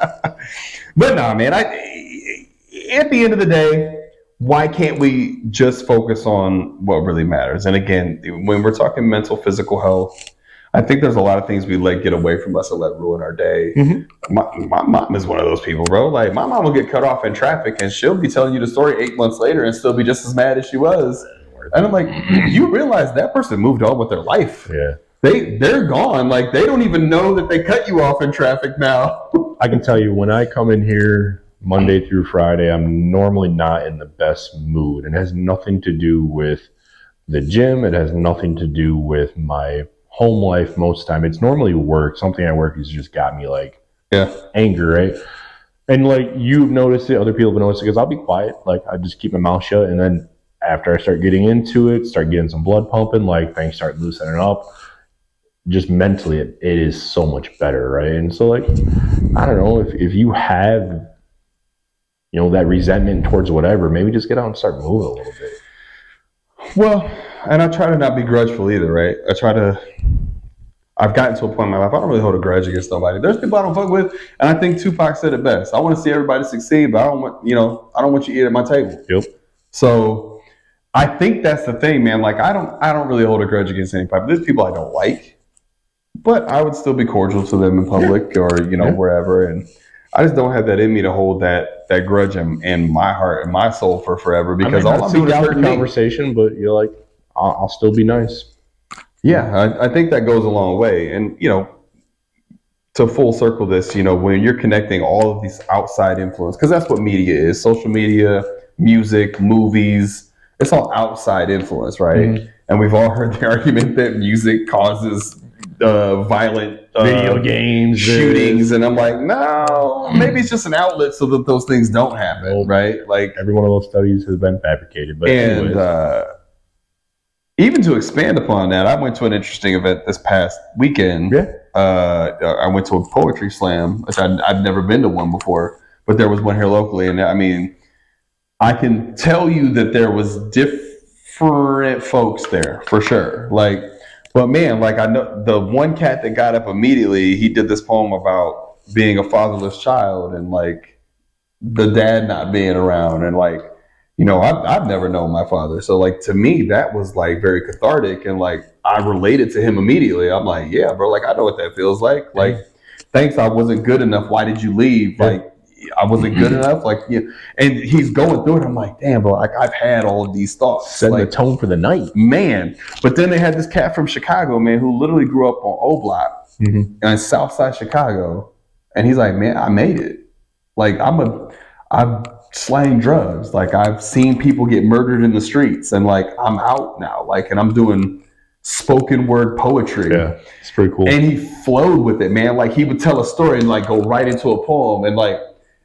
But no, man, at the end of the day, why can't we just focus on what really matters? And again, when we're talking mental, physical health, I think there's a lot of things we let get away from us and let ruin our day. My mom is one of those people, bro. Like my mom will get cut off in traffic and she'll be telling you the story 8 months later and still be just as mad as she was. And I'm like, you realize that person moved on with their life. Yeah. They're gone. Like they don't even know that they cut you off in traffic now. I can tell you when I come in here Monday through Friday, I'm normally not in the best mood. And it has nothing to do with the gym. It has nothing to do with my home life most of the time. It's normally work. Something at work has just got me like anger, right? And like you've noticed it, other people have noticed it, because I'll be quiet. Like I just keep my mouth shut, and then after I start getting into it, start getting some blood pumping, like things start loosening up. Just mentally, it is so much better, right? And so like, I don't know, if you have that resentment towards whatever, maybe just get out and start moving a little bit. Well, and I try to not be grudgeful either, right? I've gotten to a point in my life, I don't really hold a grudge against nobody. There's people I don't fuck with, and I think Tupac said it best. I want to see everybody succeed, but I don't want you to eat at my table. Yep. So I think that's the thing, man. Like I don't really hold a grudge against anybody. There's people I don't like, but I would still be cordial to them in public or, wherever. And I just don't have that in me to hold that grudge in my heart and my soul for forever, because all I'm doing is hurting me. Conversation, but you're like, I'll still be nice. Yeah, I think that goes a long way. And, to full circle this, when you're connecting all of these outside influence, because that's what media is, social media, music, movies, it's all outside influence, right? And we've all heard the argument that music causes violent video games, shootings, and I'm like, no, maybe it's just an outlet so that those things don't happen, right? Like every one of those studies has been fabricated. But even to expand upon that, I went to an interesting event this past weekend. I went to a poetry slam, which I'd never been to one before, but there was one here locally, and I mean, I can tell you that there was different folks there for sure. Like But man, like I know the one cat that got up immediately, he did this poem about being a fatherless child and like the dad not being around and like, I've never known my father. So like to me, that was like very cathartic and like I related to him immediately. I'm like, yeah, bro, like I know what that feels like. Like, thanks, I wasn't good enough. Why did you leave? Like I wasn't good enough. Like, and he's going through it. I'm like, damn, bro, like I've had all of these thoughts. Setting like, the tone for the night. Man. But then they had this cat from Chicago, man, who literally grew up on O Block in Southside Chicago. And he's like, man, I made it. Like I've slang drugs. Like I've seen people get murdered in the streets and like I'm out now. Like, and I'm doing spoken word poetry. Yeah, it's pretty cool. And he flowed with it, man. Like he would tell a story and like go right into a poem. And like,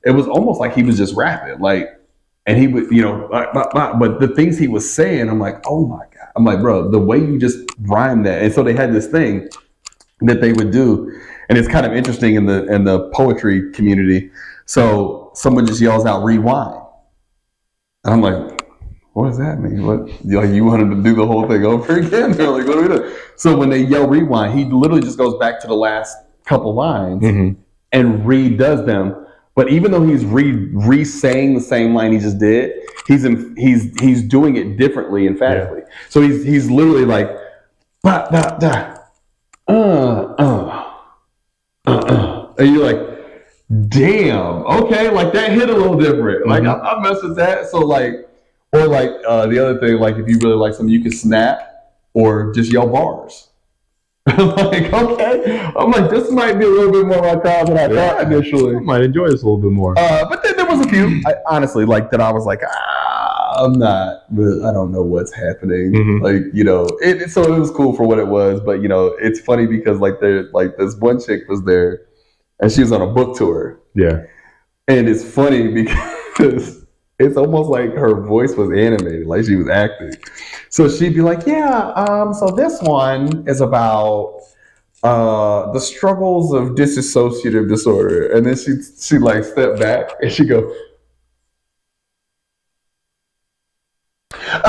it was almost like he was just rapping. Like, and he would, but the things he was saying, I'm like, oh my God. I'm like, bro, the way you just rhyme that. And so they had this thing that they would do. And it's kind of interesting in the poetry community. So someone just yells out rewind. And I'm like, what does that mean? What, like you want him to do the whole thing over again? They're like, what do we do? So when they yell rewind, he literally just goes back to the last couple lines and redoes them. But even though he's re-saying the same line he just did, he's doing it differently, emphatically. Yeah. So he's literally like, ba da da, and you're like, damn, okay, like that hit a little different. Like I mess with that. So like, or like the other thing, like if you really like something, you can snap or just yell bars. Like, okay, I'm like, this might be a little bit more my crowd than I thought initially. I might enjoy this a little bit more. But then there was a few, honestly, like that I was like, I'm not, I don't know what's happening. Like, so it was cool for what it was. But, it's funny because like this one chick was there and she was on a book tour. Yeah. And it's funny because it's almost like her voice was animated, like she was acting. So she'd be like, yeah, so this one is about the struggles of dissociative disorder. And then she like stepped back and she go, okay.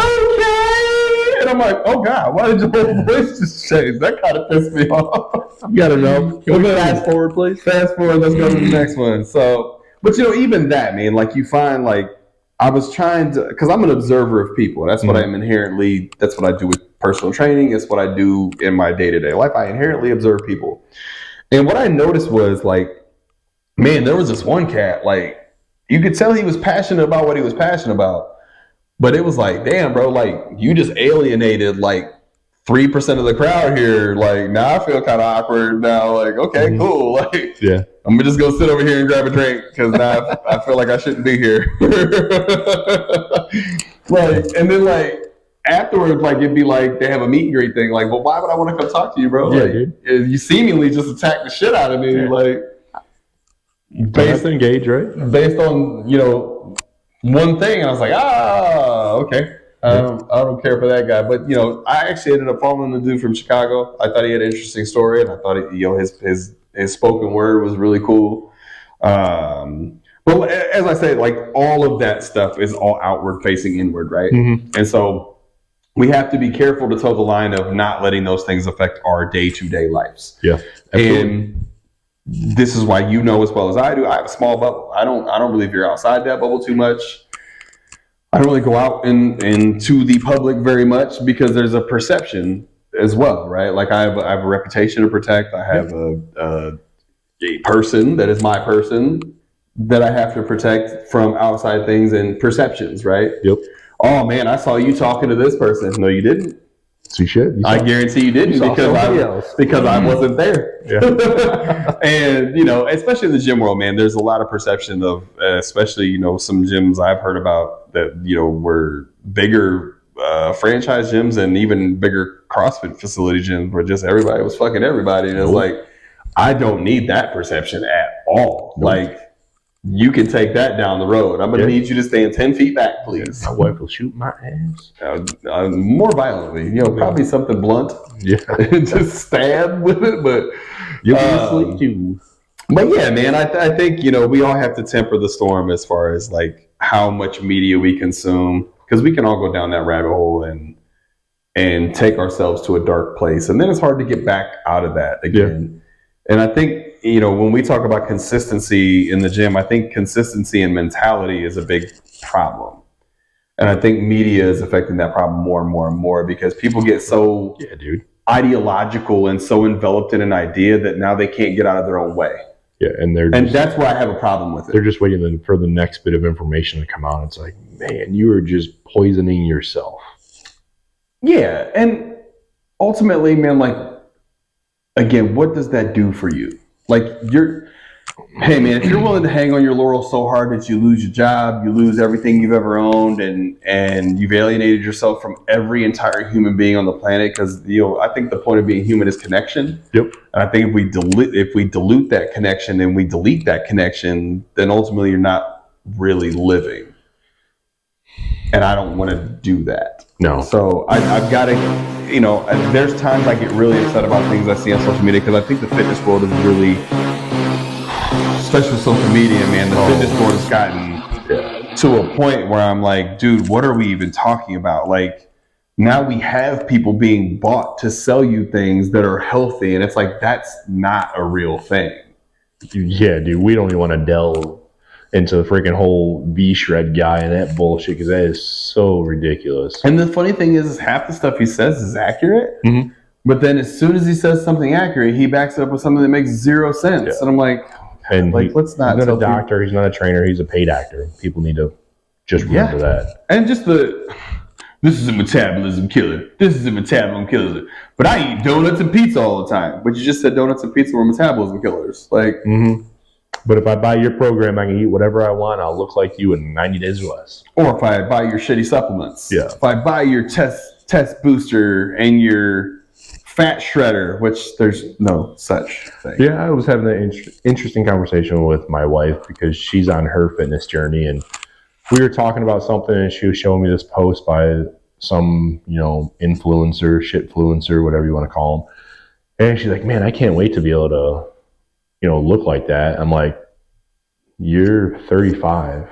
And I'm like, oh God, why did your whole voice just change? That kind of pissed me off. You gotta know. Can we fast forward, please? Fast forward, let's go to the next one. So, but even that, man, like you find like, I was trying to, because I'm an observer of people. That's what I'm inherently, that's what I do with personal training. It's what I do in my day-to-day life. I inherently observe people. And what I noticed was like, man, there was this one cat, like you could tell he was passionate about what he was passionate about. But it was like, damn, bro, like you just alienated like 3% of the crowd here. Like now I feel kind of awkward now. Like, okay, cool. Like, yeah. I'm gonna just go sit over here and grab a drink because now I feel like I shouldn't be here. Like, and then like afterwards, like it'd be like they have a meet and greet thing. Like, well, why would I want to come talk to you, bro? Yeah, like, dude. You seemingly just attacked the shit out of me. Yeah. Like, based engage, right? Based on one thing, and I was like, okay. I don't care for that guy, but I actually ended up following the dude from Chicago. I thought he had an interesting story, and I thought his spoken word was really cool. But as I said, like all of that stuff is all outward facing inward, right? And so we have to be careful to toe the line of not letting those things affect our day-to-day lives. Yeah, absolutely. And this is why as well as I do. I have a small bubble. I don't really veer outside that bubble too much. I don't really go out into the public very much because there's a perception as well, right? Like I have a reputation to protect. I have a person that is my person that I have to protect from outside things and perceptions, right? Yep. Oh man, I saw you talking to this person. No, you didn't. So you should. I guarantee you didn't because I wasn't there. Yeah. And especially in the gym world, man, there's a lot of perception of, especially some gyms I've heard about that were bigger franchise gyms and even bigger CrossFit facility gyms where just everybody was fucking everybody, and it's like I don't need that perception at all. Nope. Like you can take that down the road. I'm gonna need you to stand 10 feet back, please. My wife will shoot my ass. More violently, probably something blunt. Yeah, just stab with it, but you'll be asleep too. But yeah, man, I think we all have to temper the storm as far as like how much media we consume, because we can all go down that rabbit hole and and take ourselves to a dark place. And then it's hard to get back out of that again. Yeah. And I think, when we talk about consistency in the gym, I think consistency and mentality is a big problem. And I think media is affecting that problem more and more and more because people get so ideological and so enveloped in an idea that now they can't get out of their own way. Yeah, and that's why I have a problem with it. They're just waiting for the next bit of information to come out. It's like, man, you are just poisoning yourself. Yeah, and ultimately, man, like, again, what does that do for you? Like, hey, man, if you're willing to hang on your laurels so hard that you lose your job, you lose everything you've ever owned, and you've alienated yourself from every entire human being on the planet, because I think the point of being human is connection. Yep. And I think if we dilute that connection and we delete that connection, then ultimately you're not really living. And I don't want to do that. No. So I've got to, there's times I get really upset about things I see on social media because I think the fitness world is really, especially with social media, man, the fitness world has gotten to a point where I'm like, dude, what are we even talking about? Like, now we have people being bought to sell you things that are healthy, and it's like, that's not a real thing. Yeah, dude, we don't even want to delve into the freaking whole V-shred guy and that bullshit because that is so ridiculous. And the funny thing is half the stuff he says is accurate, but then as soon as he says something accurate, he backs it up with something that makes zero sense. Yeah. And I'm like, let's not. He's not a doctor. He's not a trainer. He's a paid actor. People need to just remember that. And just this is a metabolism killer. This is a metabolism killer. But I eat donuts and pizza all the time. But you just said donuts and pizza were metabolism killers. Like. But if I buy your program, I can eat whatever I want. I'll look like you in 90 days or less. Or if I buy your shitty supplements. Yeah. If I buy your test booster and your fat shredder, which there's no such thing. Yeah, I was having an interesting conversation with my wife because she's on her fitness journey. And we were talking about something and she was showing me this post by some, influencer, shitfluencer, whatever you want to call them. And she's like, man, I can't wait to be able to look like that. I'm like, you're 35.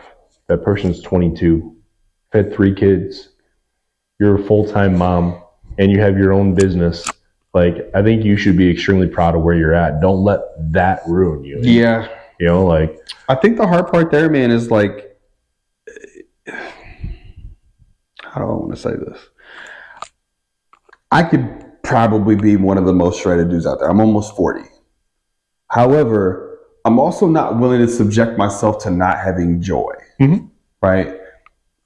That person's 22. Had 3 kids. You're a full-time mom, and you have your own business. Like, I think you should be extremely proud of where you're at. Don't let that ruin you. Yeah. I think the hard part there, man, is like, how do I want to say this? I could probably be one of the most shredded dudes out there. I'm almost 40. However, I'm also not willing to subject myself to not having joy, right?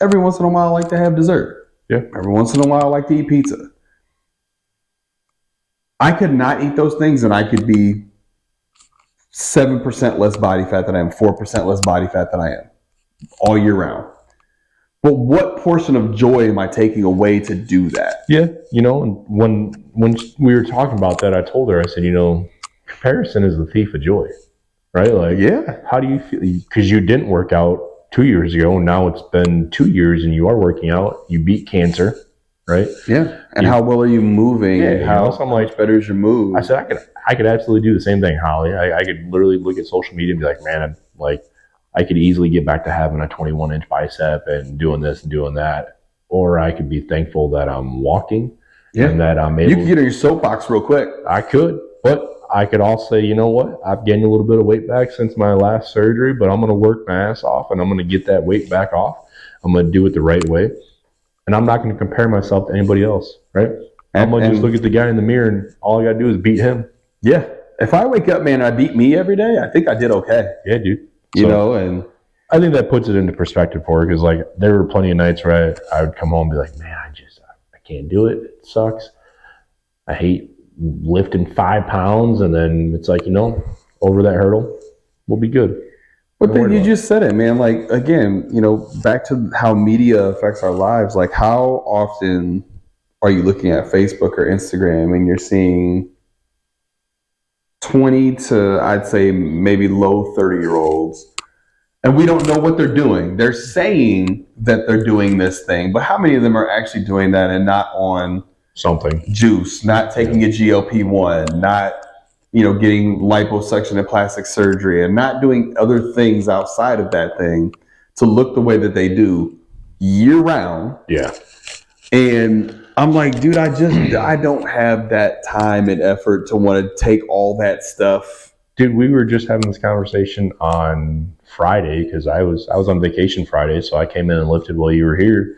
Every once in a while, I like to have dessert. Yeah. Every once in a while, I like to eat pizza. I could not eat those things and I could be 7% less body fat than I am, 4% less body fat than I am all year round. But what portion of joy am I taking away to do that? Yeah. And when we were talking about that, I told her, I said, comparison is the thief of joy, right? Like, yeah. How do you feel? Because you didn't work out 2 years ago, and now it's been 2 years, and you are working out. You beat cancer, right? Yeah. And how well are you moving? Yeah. How much better is your move? I said I could absolutely do the same thing, Holly. I could literally look at social media and be like, man, I could easily get back to having a 21-inch bicep and doing this and doing that, or I could be thankful that I'm walking and that I'm able. You can get on your soapbox real quick. I could, but I could also say, you know what? I've gained a little bit of weight back since my last surgery, but I'm going to work my ass off and I'm going to get that weight back off. I'm going to do it the right way. And I'm not going to compare myself to anybody else, right? I'm going to just look at the guy in the mirror and all I got to do is beat him. Yeah. If I wake up, man, and I beat me every day, I think I did okay. Yeah, dude. And I think that puts it into perspective for her because, like, there were plenty of nights where I would come home and be like, man, I can't do it. It sucks. I hate lifting 5 pounds, and then it's like, over that hurdle, we'll be good. But then you just said it, man. Like, again, back to how media affects our lives. Like, how often are you looking at Facebook or Instagram and you're seeing 20 to, I'd say, maybe low 30-year-olds, and we don't know what they're doing. They're saying that they're doing this thing, but how many of them are actually doing that and not on something juice, not taking a GLP-1, not getting liposuction and plastic surgery, and not doing other things outside of that thing to look the way that they do year round? Yeah. And I'm like, dude, I don't have that time and effort to want to take all that stuff. Dude, we were just having this conversation on Friday because I was on vacation Friday, so I came in and lifted while you were here,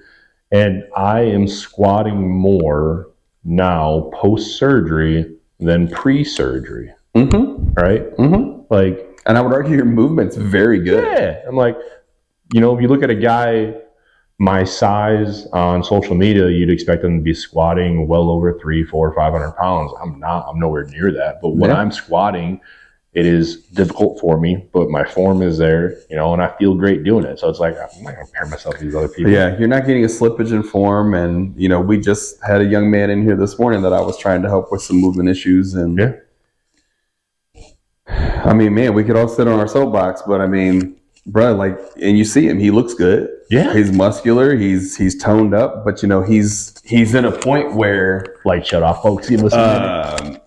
and I am squatting more now post-surgery than pre-surgery. Mm-hmm. Right? Mm-hmm. Like, and I would argue your movement's very good. Yeah. I'm like, you know, if you look at a guy my size on social media, you'd expect them to be squatting well over 300, 400, 500 pounds. I'm nowhere near that. But when I'm squatting, it is difficult for me, but my form is there, you know, and I feel great doing it. So it's like, I'm not going to compare myself to these other people. Yeah, you're not getting a slippage in form. And, you know, we just had a young man in here this morning that I was trying to help with some movement issues. And yeah. I mean, man, we could all sit on our soapbox, but I mean, bro, like, and you see him, he looks good. Yeah. He's muscular, he's toned up, but you know, he's in a point where light shut off, folks. You listen.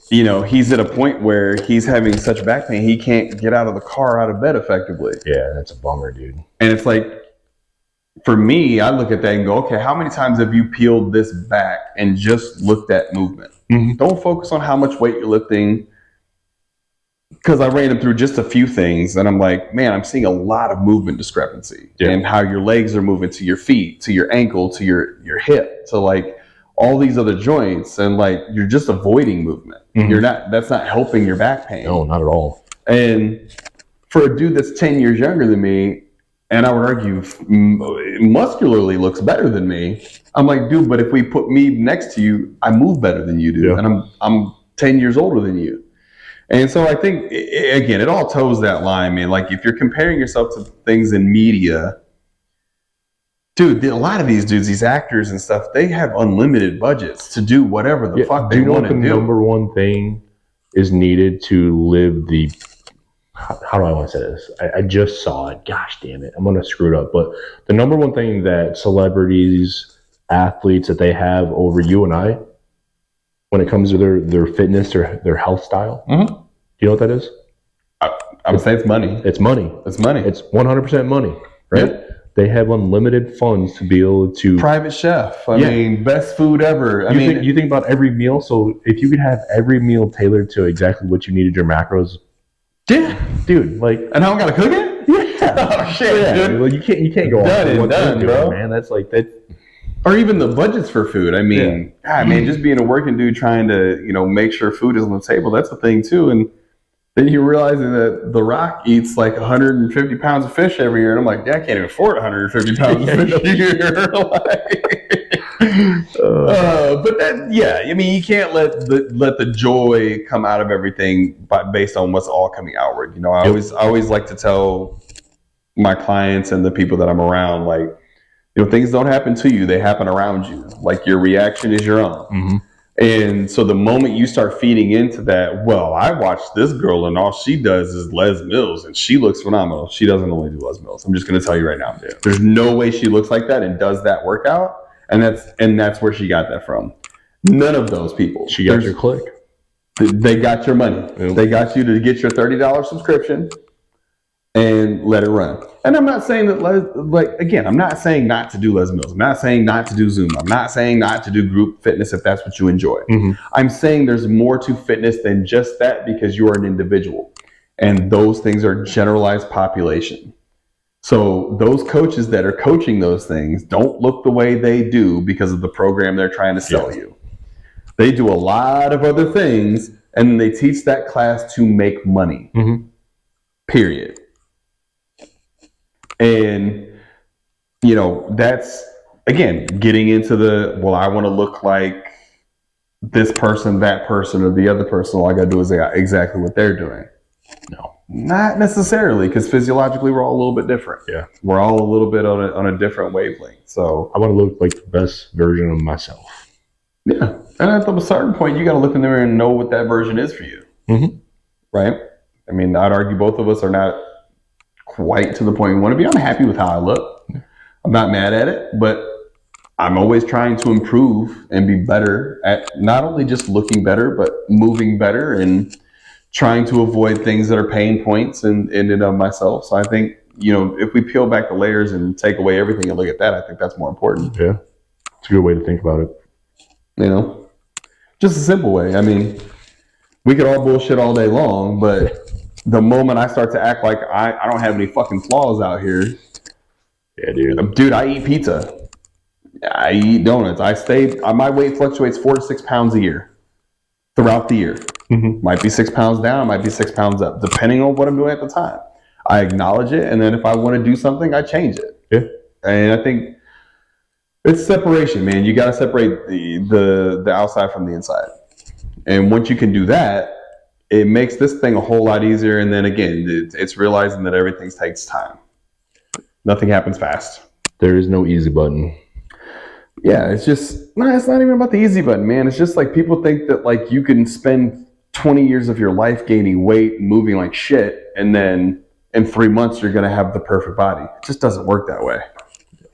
You know, he's at a point where he's having such back pain, he can't get out of the car, out of bed effectively. Yeah, that's a bummer, dude. And it's like, for me, I look at that and go, okay, how many times have you peeled this back and just looked at movement? Mm-hmm. Don't focus on how much weight you're lifting. Because I ran him through just a few things, and I'm like, man, I'm seeing a lot of movement discrepancy, and how your legs are moving to your feet, to your ankle, to your hip, to like all these other joints, and like you're just avoiding movement. Mm-hmm. You're not. That's not helping your back pain. No, not at all. And for a dude that's 10 years younger than me, and I would argue muscularly looks better than me, I'm like, dude, but if we put me next to you, I move better than you do, and I'm 10 years older than you. And so I think, again, it all toes that line, man. Like, if you're comparing yourself to things in media, dude, a lot of these dudes, these actors and stuff, they have unlimited budgets to do whatever the fuck they want to do. The number one thing is needed to live the... How do I want to say this? I just saw it. Gosh damn it. I'm going to screw it up. But the number one thing that celebrities, athletes, that they have over you and I, when it comes to their fitness or their health style, do you know what that is? I would say it's money. It's money. It's money. It's 100% money, right? Yep. They have unlimited funds to be able to... Private chef. I mean, best food ever. You think about every meal. So if you could have every meal tailored to exactly what you needed your macros... Yeah. Dude, like... And I don't got to cook it? Yeah. Oh, shit, dude. Well, you can't go off of what they're doing, bro. Man, that's like... that. Or even the budgets for food. I mean, God, man, just being a working dude trying to, you know, make sure food is on the table, that's a thing too. And then you realize that The Rock eats like 150 pounds of fish every year. And I'm like, yeah, I can't even afford 150 pounds of fish a year. But that, yeah, I mean, you can't let the joy come out of everything based on what's all coming outward. You know, I always like to tell my clients and the people that I'm around, like, you know, things don't happen to you, they happen around you. Like, your reaction is your own. Mm-hmm. And so the moment you start feeding into that, well, I watched this girl and all she does is Les Mills and she looks phenomenal. She doesn't only do Les Mills. I'm just going to tell you right now. There's no way she looks like that and does that workout. And that's where she got that from. None of those people. She got your click. They got your money. Yep. They got you to get your $30 subscription and let it run. And I'm not saying that, I'm not saying not to do Les Mills. I'm not saying not to do Zumba. I'm not saying not to do group fitness if that's what you enjoy. Mm-hmm. I'm saying there's more to fitness than just that, because you are an individual. And those things are generalized population. So those coaches that are coaching those things don't look the way they do because of the program they're trying to sell you. They do a lot of other things, and they teach that class to make money. Mm-hmm. Period. And, you know, that's, again, getting into I want to look like this person, that person, or the other person. All I got to do is exactly what they're doing. No, not necessarily, because physiologically we're all a little bit different. Yeah. We're all a little bit on a different wavelength. So I want to look like the best version of myself. Yeah. And at a certain point, you got to look in the mirror and know what that version is for you. Mm-hmm. Right? I mean, I'd argue both of us are not quite to the point we want to be. I'm happy with how I look. I'm not mad at it, but I'm always trying to improve and be better at not only just looking better, but moving better and trying to avoid things that are pain points in and of myself. So I think, you know, if we peel back the layers and take away everything and look at that, I think that's more important. Yeah. It's a good way to think about it. You know, just a simple way. I mean, we could all bullshit all day long, but the moment I start to act like I don't have any fucking flaws out here. Yeah, dude. Dude, I eat pizza. I eat donuts. My weight fluctuates 4 to 6 pounds a year throughout the year. Mm-hmm. Might be 6 pounds down, might be 6 pounds up, depending on what I'm doing at the time. I acknowledge it, and then if I want to do something, I change it. Yeah. And I think it's separation, man. You got to separate the outside from the inside. And once you can do that, it makes this thing a whole lot easier. And then again, it's realizing that everything takes time. Nothing happens fast. There is no easy button. Yeah, it's not even about the easy button, man. It's just like people think that like you can spend 20 years of your life gaining weight, moving like shit, and then in 3 months you're going to have the perfect body. It just doesn't work that way.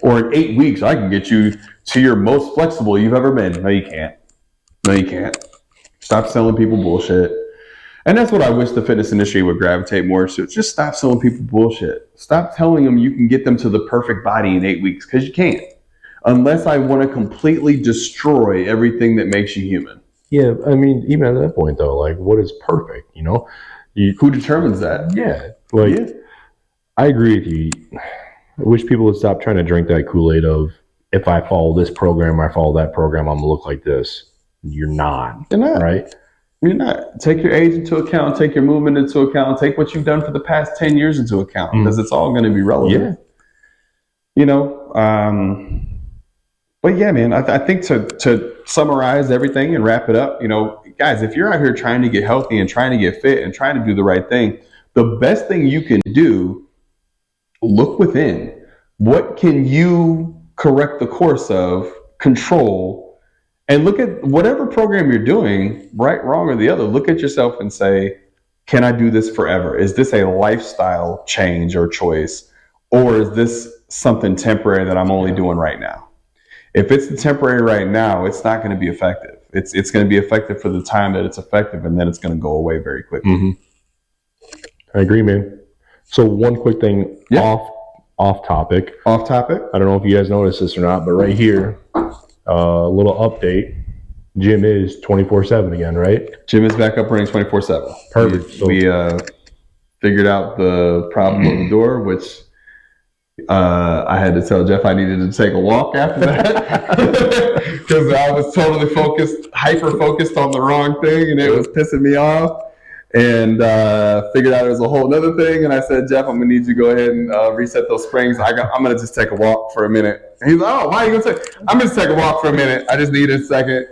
Or in 8 weeks, I can get you to your most flexible you've ever been. No, you can't. No, you can't. Stop selling people bullshit. And that's what I wish the fitness industry would gravitate more to. Just stop selling people bullshit. Stop telling them you can get them to the perfect body in 8 weeks, because you can't. Unless I want to completely destroy everything that makes you human. Yeah, I mean, even at that point, though, like, what is perfect, you know? Who determines that? Yeah. Like, yeah. I agree with you. I wish people would stop trying to drink that Kool-Aid of, if I follow this program or I follow that program, I'm going to look like this. You're not. You're not. Right? You're not. Take your age into account. Take your movement into account. Take what you've done for the past 10 years into account, because it's all going to be relevant. Yeah. You know, but yeah, man, I think to summarize everything and wrap it up, you know, guys, if you're out here trying to get healthy and trying to get fit and trying to do the right thing, the best thing you can do, look within. What can you correct the course of, control, and look at whatever program you're doing, right, wrong, or the other. Look at yourself and say, can I do this forever? Is this a lifestyle change or choice? Or is this something temporary that I'm only doing right now? If it's the temporary right now, it's not going to be effective. It's going to be effective for the time that it's effective, and then it's going to go away very quickly. Mm-hmm. I agree, man. So one quick thing, off topic. Off topic? I don't know if you guys noticed this or not, but right here, a little update. Gym is 24/7 again, right? Gym is back up running 24/7. Perfect. We figured out the problem on the door, which I had to tell Jeff I needed to take a walk after that, because I was totally hyper focused on the wrong thing, and it was pissing me off. And figured out it was a whole other thing. And I said, Jeff, I'm gonna need you to go ahead and reset those springs. I'm gonna just take a walk for a minute. And he's like, oh, why are you gonna take? I'm gonna take a walk for a minute. I just need a second.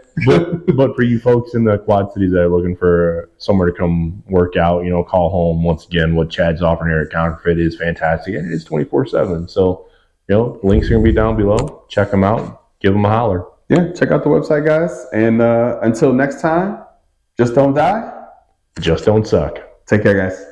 but for you folks in the Quad Cities that are looking for somewhere to come work out, you know, call home. Once again, what Chad's offering here at Counterfeit is fantastic, and it's 24/7. So, you know, links are gonna be down below. Check them out. Give them a holler. Yeah, check out the website, guys. And until next time, just don't die. Just don't suck. Take care, guys.